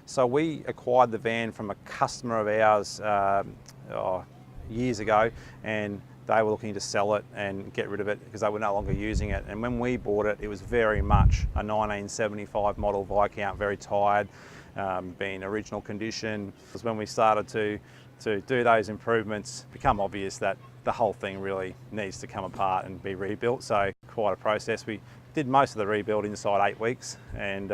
So we acquired the van from a customer of ours years ago, and they were looking to sell it and get rid of it because they were no longer using it. And when we bought it, it was very much a 1975 model Viscount, very tired, being original condition. It was when we started to do those improvements, it became obvious that the whole thing really needs to come apart and be rebuilt. So quite a process. We did most of the rebuild inside 8 weeks, and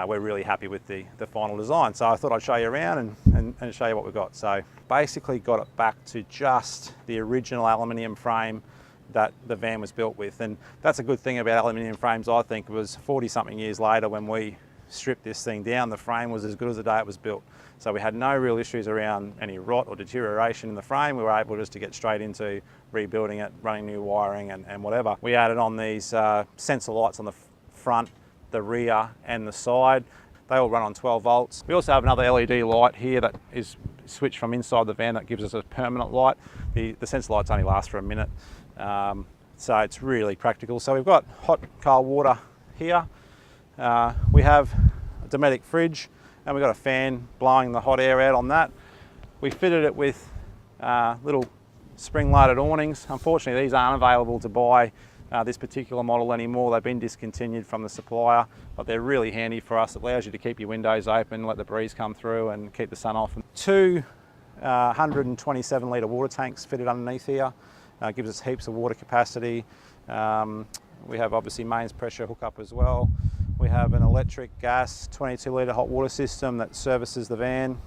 we're really happy with the final design. So I thought I'd show you around and show you what we've got. So basically got it back to just the original aluminium frame that the van was built with. And that's a good thing about aluminium frames, I think. It was 40 something years later when we stripped this thing down, the frame was as good as the day it was built. So we had no real issues around any rot or deterioration in the frame. We were able just to get straight into rebuilding it, running new wiring and whatever. We added on these sensor lights on the front, the rear and the side. They all run on 12 volts. We also have another LED light here that is switched from inside the van that gives us a permanent light. The sensor lights only last for a minute, so it's really practical. So we've got hot, cold water here. We have a Dometic fridge, and we've got a fan blowing the hot air out on that. We fitted it with little spring-loaded awnings. Unfortunately, these aren't available to buy this particular model anymore. They've been discontinued from the supplier, but they're really handy for us. It allows you to keep your windows open, let the breeze come through and keep the sun off. Two 127 litre water tanks fitted underneath here. Gives us heaps of water capacity. We have obviously mains pressure hookup as well. We have an electric gas 22 litre hot water system that services the van.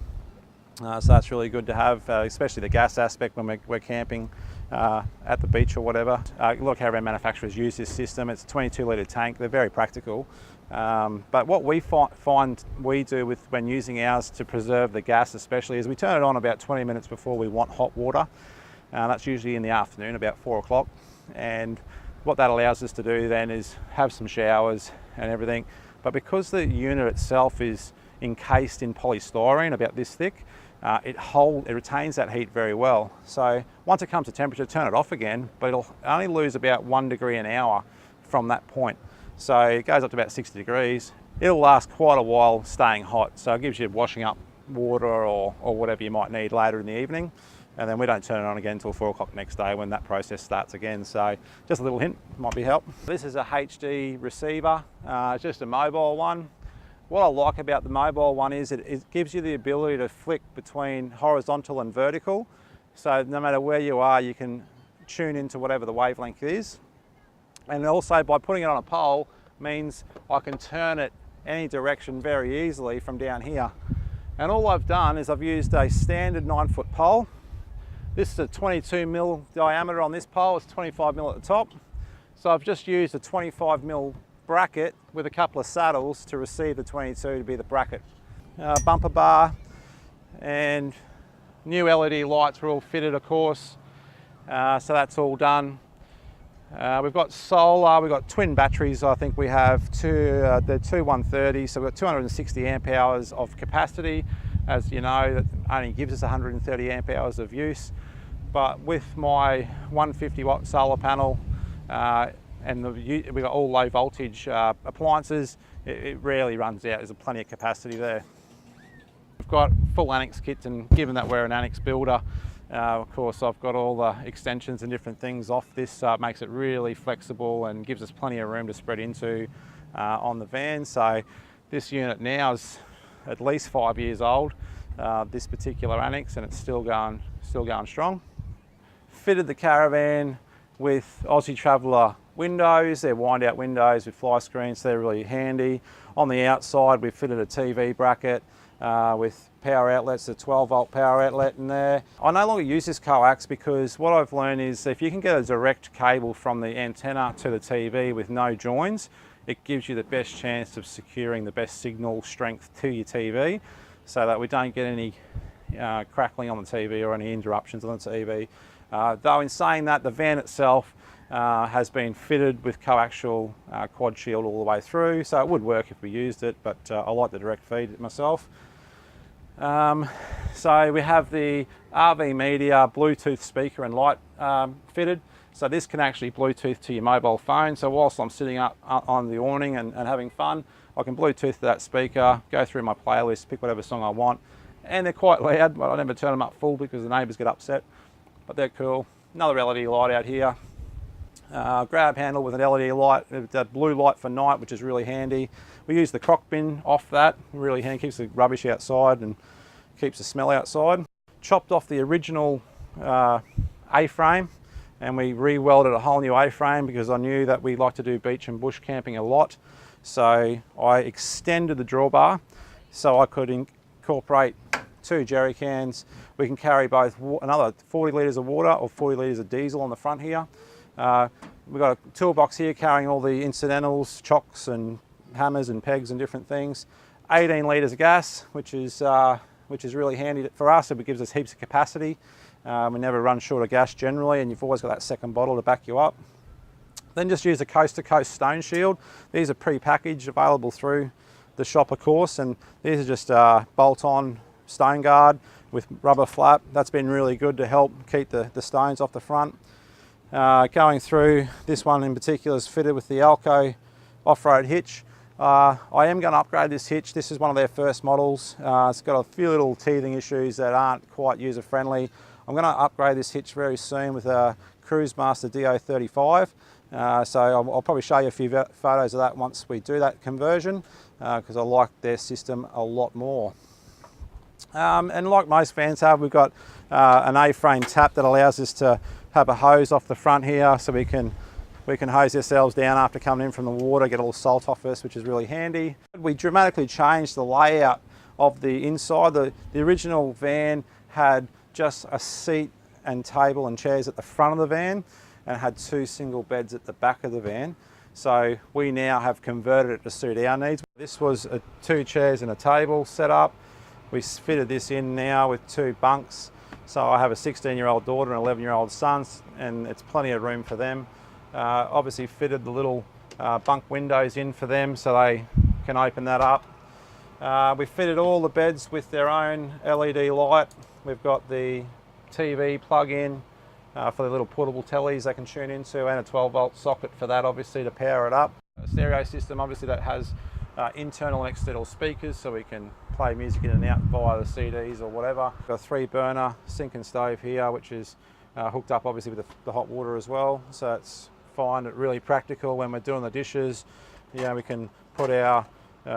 So that's really good to have, especially the gas aspect when we're camping at the beach or whatever. A lot of caravan manufacturers use this system. It's a 22 litre tank. They're very practical. But what we find we do when using ours to preserve the gas especially is we turn it on about 20 minutes before we want hot water. That's usually in the afternoon, about 4 o'clock. And what that allows us to do then is have some showers and everything. But because the unit itself is encased in polystyrene about this thick, it retains that heat very well. So once it comes to temperature, turn it off again, but it'll only lose about 1 degree an hour from that point. So it goes up to about 60 degrees. It'll last quite a while staying hot. So it gives you washing up water or whatever you might need later in the evening. And then we don't turn it on again until 4 o'clock next day when that process starts again. So just a little hint, might be help. This is a HD receiver, it's just a mobile one. What I like about the mobile one is it gives you the ability to flick between horizontal and vertical. So no matter where you are, you can tune into whatever the wavelength is. And also by putting it on a pole means I can turn it any direction very easily from down here. And all I've done is I've used a standard 9-foot pole. This is a 22mm diameter on this pole, it's 25mm at the top. So I've just used a 25mm bracket with a couple of saddles to receive the 22 to be the bracket. Bumper bar and new LED lights were all fitted, of course. So that's all done. We've got solar, we've got twin batteries. I think we have they're two 130, so we've got 260 amp hours of capacity. As you know, that only gives us 130 amp hours of use. But with my 150 watt solar panel and we've got all low voltage appliances, it rarely runs out. There's plenty of capacity there. We've got full annex kits, and given that we're an annex builder, of course I've got all the extensions and different things off this. Makes it really flexible and gives us plenty of room to spread into on the van. So this unit now is at least 5 years old, this particular annex, and it's still going strong. Fitted the Caravan with Aussie Traveller windows. They're wind out windows with fly screens, so they're really handy. On the outside we've fitted a TV bracket with power outlets, a 12 volt power outlet in there. I no longer use this coax because what I've learned is if you can get a direct cable from the antenna to the TV with no joins, it gives you the best chance of securing the best signal strength to your TV so that we don't get any crackling on the TV or any interruptions on the TV. Though in saying that, the van itself has been fitted with coaxial quad shield all the way through, so it would work if we used it, but I like the direct feed myself. So we have the RV media Bluetooth speaker and light fitted. So this can actually Bluetooth to your mobile phone. So whilst I'm sitting up on the awning and having fun, I can Bluetooth to that speaker, go through my playlist, pick whatever song I want. And they're quite loud, but I never turn them up full because the neighbours get upset. But they're cool. Another LED light out here. Grab handle with an LED light, that blue light for night, which is really handy. We use the crock bin off that, really handy, keeps the rubbish outside and keeps the smell outside. Chopped off the original A-frame and we re-welded a whole new A-frame because I knew that we like to do beach and bush camping a lot. So I extended the drawbar so I could incorporate 2 jerry cans. We can carry both another 40 litres of water or 40 litres of diesel on the front here. We've got a toolbox here carrying all the incidentals, chocks and hammers and pegs and different things. 18 litres of gas, which is really handy for us. It gives us heaps of capacity. We never run short of gas generally, and you've always got that second bottle to back you up. Then just use a coast-to-coast stone shield. These are pre-packaged, available through the shop, of course, and these are just bolt-on stone guard with rubber flap. That's been really good to help keep the stones off the front. Going through, this one in particular is fitted with the Elco off-road hitch. I am going to upgrade this hitch. This is one of their first models. It's got a few little teething issues that aren't quite user-friendly. I'm going to upgrade this hitch very soon with a Cruisemaster DO35. So I'll probably show you a few photos of that once we do that conversion, because I like their system a lot more. And like most vans have, we've got an A-frame tap that allows us to have a hose off the front here, so we can hose ourselves down after coming in from the water, get a little salt off us, which is really handy. We dramatically changed the layout of the inside. The original van had just a seat and table and chairs at the front of the van, and had 2 single beds at the back of the van. So we now have converted it to suit our needs. This was 2 chairs and a table set up. We fitted this in now with 2 bunks. So I have a 16-year-old daughter and an 11-year-old son, and it's plenty of room for them. Obviously fitted the little bunk windows in for them so they can open that up. We fitted all the beds with their own LED light. We've got the TV plug-in for the little portable tellies they can tune into, and a 12-volt socket for that, obviously, to power it up. A stereo system, obviously, that has internal and external speakers, so we can play music in and out via the CDs or whatever. Got a 3-burner sink and stove here, which is hooked up, obviously, with the hot water as well. So it's fine, it's really practical when we're doing the dishes. Yeah, we can put our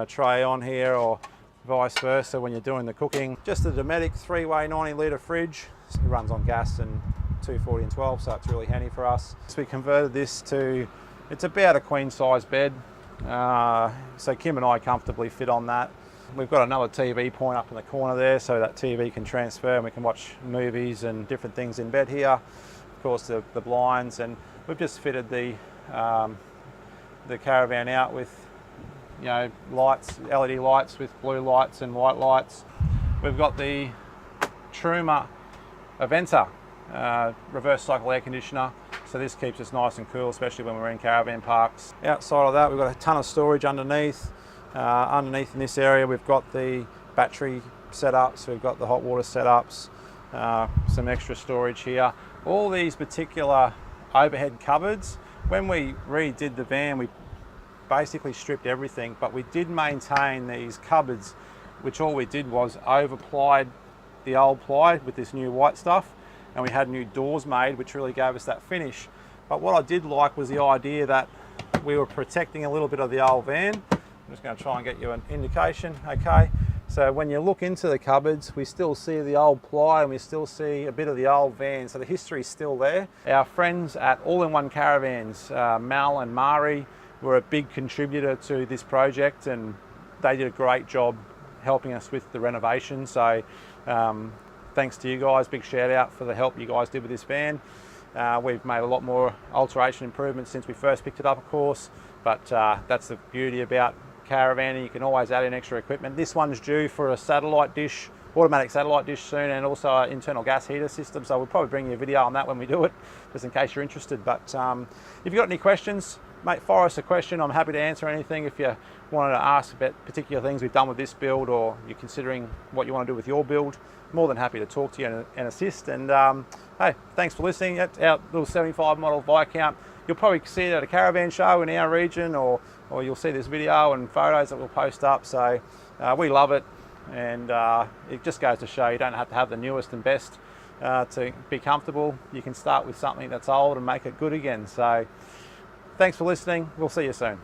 tray on here, or vice versa when you're doing the cooking. Just a Dometic 3-way 90-litre fridge. It runs on gas and 240 and 12, so it's really handy for us. So we converted this to, it's about a queen size bed. So Kim and I comfortably fit on that. We've got another TV point up in the corner there, so that TV can transfer and we can watch movies and different things in bed here. Of course, the blinds, and we've just fitted the Caravan out with, you know, lights, LED lights with blue lights and white lights. We've got the Truma Aventa reverse cycle air conditioner, so this keeps us nice and cool, especially when we're in caravan parks. Outside of that, we've got a ton of storage underneath. Underneath in this area, we've got the battery setups, we've got the hot water setups, some extra storage here. All these particular overhead cupboards, when we redid the van, we basically stripped everything, but we did maintain these cupboards, which all we did was overplied the old ply with this new white stuff, and we had new doors made, which really gave us that finish. But what I did like was the idea that we were protecting a little bit of the old van. I'm just going to try and get you an indication. Okay, so when you look into the cupboards, we still see the old ply and we still see a bit of the old van, so the history's still there. Our friends at All-in-One Caravans, Mal and Mari, were a big contributor to this project, and they did a great job helping us with the renovation. So thanks to you guys, big shout out for the help you guys did with this van. We've made a lot more alteration improvements since we first picked it up, of course, but that's the beauty about caravanning. You can always add in extra equipment. This one's due for a satellite dish, automatic satellite dish soon, and also an internal gas heater system, so we'll probably bring you a video on that when we do it, just in case you're interested. But if you've got any questions, mate, fire us a question. I'm happy to answer anything. If you wanted to ask about particular things we've done with this build, or you're considering what you want to do with your build, more than happy to talk to you and assist. And hey, thanks for listening. That's our little 75 model Viscount. You'll probably see it at a caravan show in our region, or you'll see this video and photos that we'll post up. So we love it, and it just goes to show you don't have to have the newest and best to be comfortable. You can start with something that's old and make it good again. So thanks for listening. We'll see you soon.